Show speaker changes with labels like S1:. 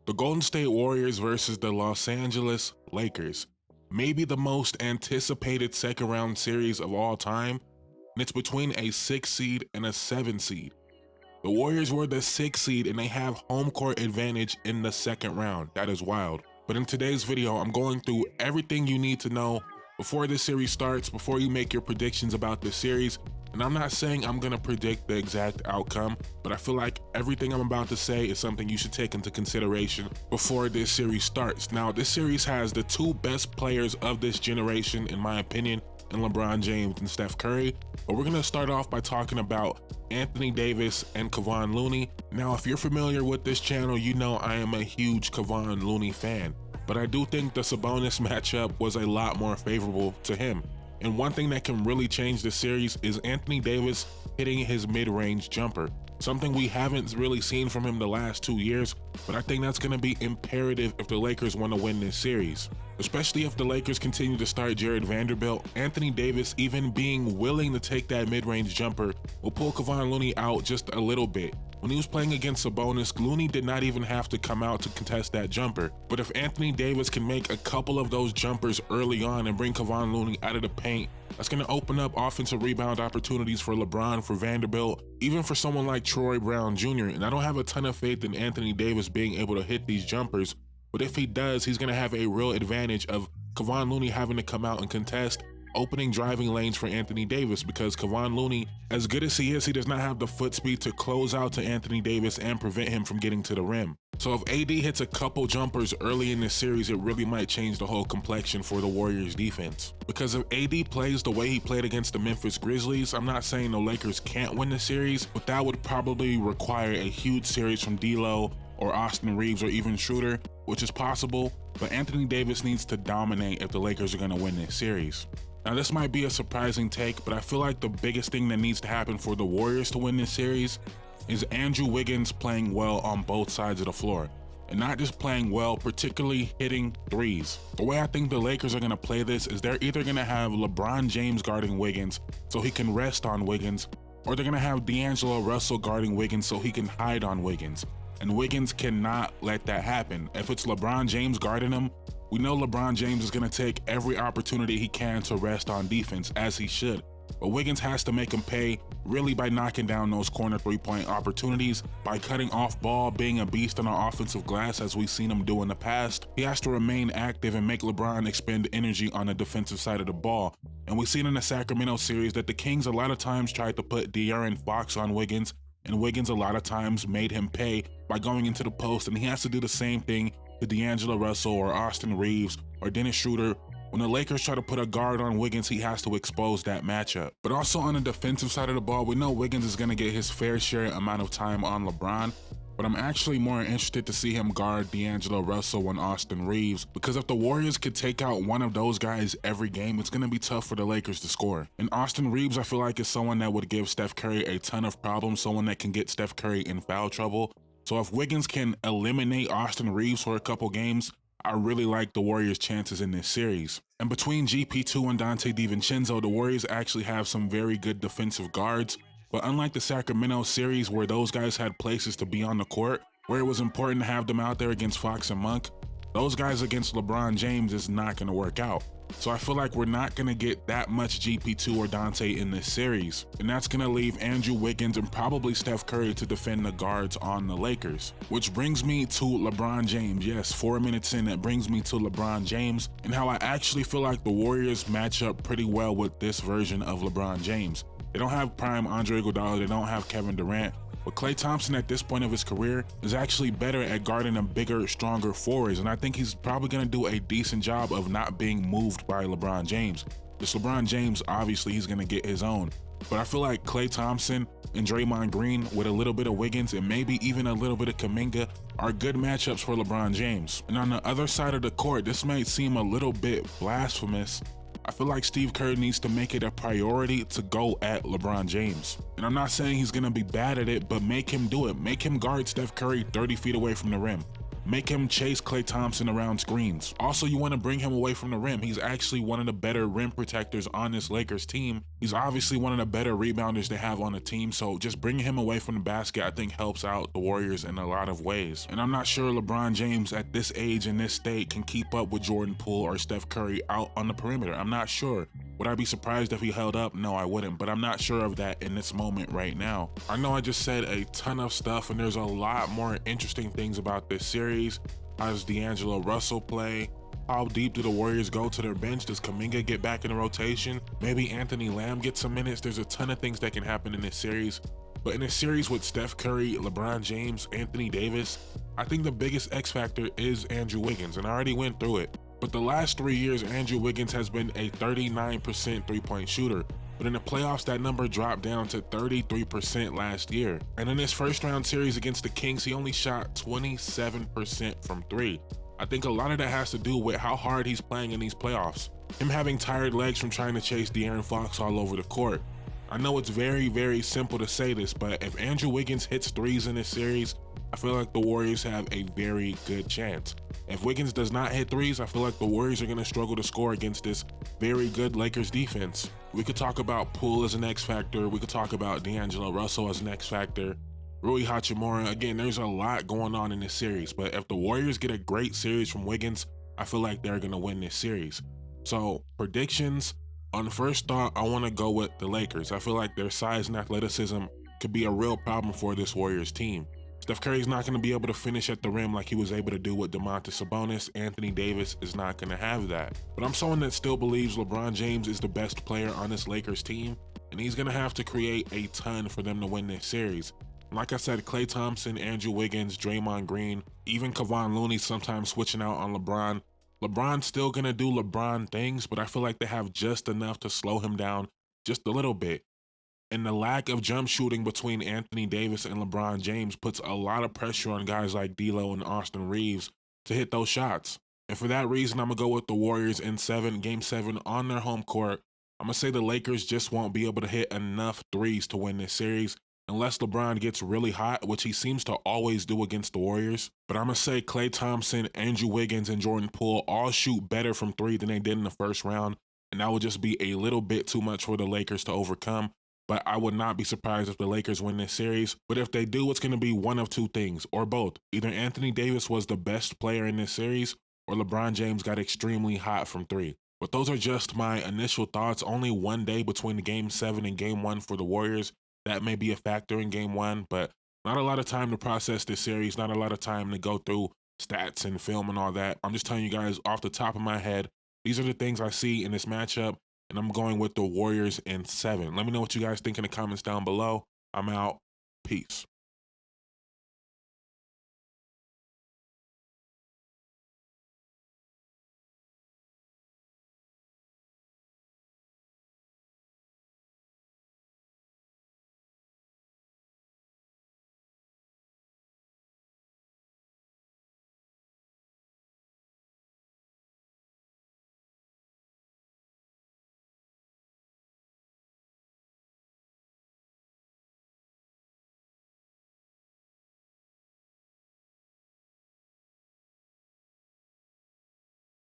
S1: The Golden State Warriors versus the Los Angeles Lakers. Maybe the most anticipated second round series of all time, and it's between a 6 seed and a 7 seed. The Warriors were the 6 seed and they have home court advantage in the second round. That is wild. But in today's video, I'm going through everything you need to know before this series starts, before you make your predictions about this series. And I'm not saying I'm gonna predict the exact outcome, but I feel like everything I'm about to say is something you should take into consideration before this series starts. Now, this series has the two best players of this generation, in my opinion, in LeBron James and Steph Curry. But we're gonna start off by talking about Anthony Davis and Kevon Looney. Now, if you're familiar with this channel, you know I am a huge Kevon Looney fan, but I do think the Sabonis matchup was a lot more favorable to him. And one thing that can really change the series is Anthony Davis hitting his mid-range jumper, something we haven't really seen from him the last 2 years, but I think that's going to be imperative if the Lakers want to win this series. Especially if the Lakers continue to start Jared Vanderbilt, Anthony Davis even being willing to take that mid-range jumper will pull Kevon Looney out just a little bit. When he was playing against Sabonis, Looney did not even have to come out to contest that jumper. But if Anthony Davis can make a couple of those jumpers early on and bring Kevon Looney out of the paint, that's going to open up offensive rebound opportunities for LeBron, for Vanderbilt, even for someone like Troy Brown Jr. And I don't have a ton of faith in Anthony Davis being able to hit these jumpers, but if he does, he's going to have a real advantage of Kevon Looney having to come out and contest, opening driving lanes for Anthony Davis, because Kevon Looney, as good as he is, he does not have the foot speed to close out to Anthony Davis and prevent him from getting to the rim. So if AD hits a couple jumpers early in this series, it really might change the whole complexion for the Warriors defense. Because if AD plays the way he played against the Memphis Grizzlies, I'm not saying the Lakers can't win the series, but that would probably require a huge series from D'Lo or Austin Reeves or even Schroeder, which is possible, but Anthony Davis needs to dominate if the Lakers are going to win this series. Now, this might be a surprising take, but I feel like the biggest thing that needs to happen for the Warriors to win this series is Andrew Wiggins playing well on both sides of the floor. And not just playing well, particularly hitting threes. The way I think the Lakers are going to play this is they're either going to have LeBron James guarding Wiggins so he can rest on Wiggins, or they're going to have D'Angelo Russell guarding Wiggins so he can hide on Wiggins. And Wiggins cannot let that happen. If it's LeBron James guarding him, we know LeBron James is going to take every opportunity he can to rest on defense, as he should. But Wiggins has to make him pay, really, by knocking down those corner three-point opportunities, by cutting off ball, being a beast on the offensive glass as we've seen him do in the past. He has to remain active and make LeBron expend energy on the defensive side of the ball. And we've seen in the Sacramento series that the Kings a lot of times tried to put De'Aaron Fox on Wiggins, and Wiggins a lot of times made him pay by going into the post, and he has to do the same thing to D'Angelo Russell or Austin Reeves or Dennis Schroeder. When the Lakers try to put a guard on Wiggins, he has to expose that matchup. But also on the defensive side of the ball, we know Wiggins is going to get his fair share amount of time on LeBron, but I'm actually more interested to see him guard D'Angelo Russell and Austin Reeves, because if the Warriors could take out one of those guys every game, it's going to be tough for the Lakers to score. And Austin Reeves, I feel like, is someone that would give Steph Curry a ton of problems, someone that can get Steph Curry in foul trouble. So if Wiggins can eliminate Austin Reeves for a couple games, I really like the Warriors' chances in this series. And between GP2 and Dante DiVincenzo, the Warriors actually have some very good defensive guards. But unlike the Sacramento series where those guys had places to be on the court, where it was important to have them out there against Fox and Monk, those guys against LeBron James is not going to work out. So I feel like we're not going to get that much GP2 or Dante in this series. And that's going to leave Andrew Wiggins and probably Steph Curry to defend the guards on the Lakers. Which brings me to LeBron James. Yes, 4 minutes in, that brings me to LeBron James and how I actually feel like the Warriors match up pretty well with this version of LeBron James. They don't have prime Andre Iguodala, they don't have Kevin Durant, but Klay Thompson at this point of his career is actually better at guarding them bigger, stronger forwards, and I think he's probably going to do a decent job of not being moved by LeBron James. This LeBron James, obviously, he's going to get his own, but I feel like Klay Thompson and Draymond Green with a little bit of Wiggins and maybe even a little bit of Kuminga are good matchups for LeBron James. And on the other side of the court, this might seem a little bit blasphemous, I feel like Steve Kerr needs to make it a priority to go at LeBron James. And I'm not saying he's going to be bad at it, but make him do it. Make him guard Steph Curry 30 feet away from the rim. Make him chase Klay Thompson around screens. Also, you want to bring him away from the rim. He's actually one of the better rim protectors on this Lakers team. He's obviously one of the better rebounders they have on the team, so just bringing him away from the basket I think helps out the Warriors in a lot of ways. And I'm not sure LeBron James at this age and this state can keep up with Jordan Poole or Steph Curry out on the perimeter. I'm not sure. Would I be surprised if he held up? No, I wouldn't, but I'm not sure of that in this moment right now. I know I just said a ton of stuff, and there's a lot more interesting things about this series. How does D'Angelo Russell play? How deep do the Warriors go to their bench? Does Kuminga get back in the rotation? Maybe Anthony Lamb gets some minutes. There's a ton of things that can happen in this series. But in a series with Steph Curry, LeBron James, Anthony Davis, I think the biggest X factor is Andrew Wiggins, and I already went through it. But the last 3 years, Andrew Wiggins has been a 39% three-point shooter. But in the playoffs, that number dropped down to 33% last year. And in his first round series against the Kings, he only shot 27% from three. I think a lot of that has to do with how hard he's playing in these playoffs. Him having tired legs from trying to chase De'Aaron Fox all over the court. I know it's very, very simple to say this, but if Andrew Wiggins hits threes in this series, I feel like the Warriors have a very good chance. If Wiggins does not hit threes, I feel like the Warriors are going to struggle to score against this very good Lakers defense. We could talk about Poole as an X factor. We could talk about D'Angelo Russell as an X factor. Rui Hachimura. Again, there's a lot going on in this series, but if the Warriors get a great series from Wiggins, I feel like they're going to win this series. So predictions, on first thought, I want to go with the Lakers. I feel like their size and athleticism could be a real problem for this Warriors team. Steph Curry's not going to be able to finish at the rim like he was able to do with Domantas Sabonis. Anthony Davis is not going to have that. But I'm someone that still believes LeBron James is the best player on this Lakers team, and he's going to have to create a ton for them to win this series. Like I said, Klay Thompson, Andrew Wiggins, Draymond Green, even Kevon Looney sometimes switching out on LeBron. LeBron's still going to do LeBron things, but I feel like they have just enough to slow him down just a little bit. And the lack of jump shooting between Anthony Davis and LeBron James puts a lot of pressure on guys like D'Lo and Austin Reeves to hit those shots. And for that reason, I'm going to go with the Warriors in Game 7 on their home court. I'm going to say the Lakers just won't be able to hit enough threes to win this series unless LeBron gets really hot, which he seems to always do against the Warriors. But I'm going to say Klay Thompson, Andrew Wiggins, and Jordan Poole all shoot better from three than they did in the first round. And that would just be a little bit too much for the Lakers to overcome. But I would not be surprised if the Lakers win this series. But if they do, it's going to be one of two things, or both. Either Anthony Davis was the best player in this series, or LeBron James got extremely hot from three. But those are just my initial thoughts. Only one day between Game 7 and Game 1 for the Warriors. That may be a factor in Game 1, but not a lot of time to process this series, not a lot of time to go through stats and film and all that. I'm just telling you guys off the top of my head, these are the things I see in this matchup. And I'm going with the Warriors in 7. Let me know what you guys think in the comments down below. I'm out. Peace.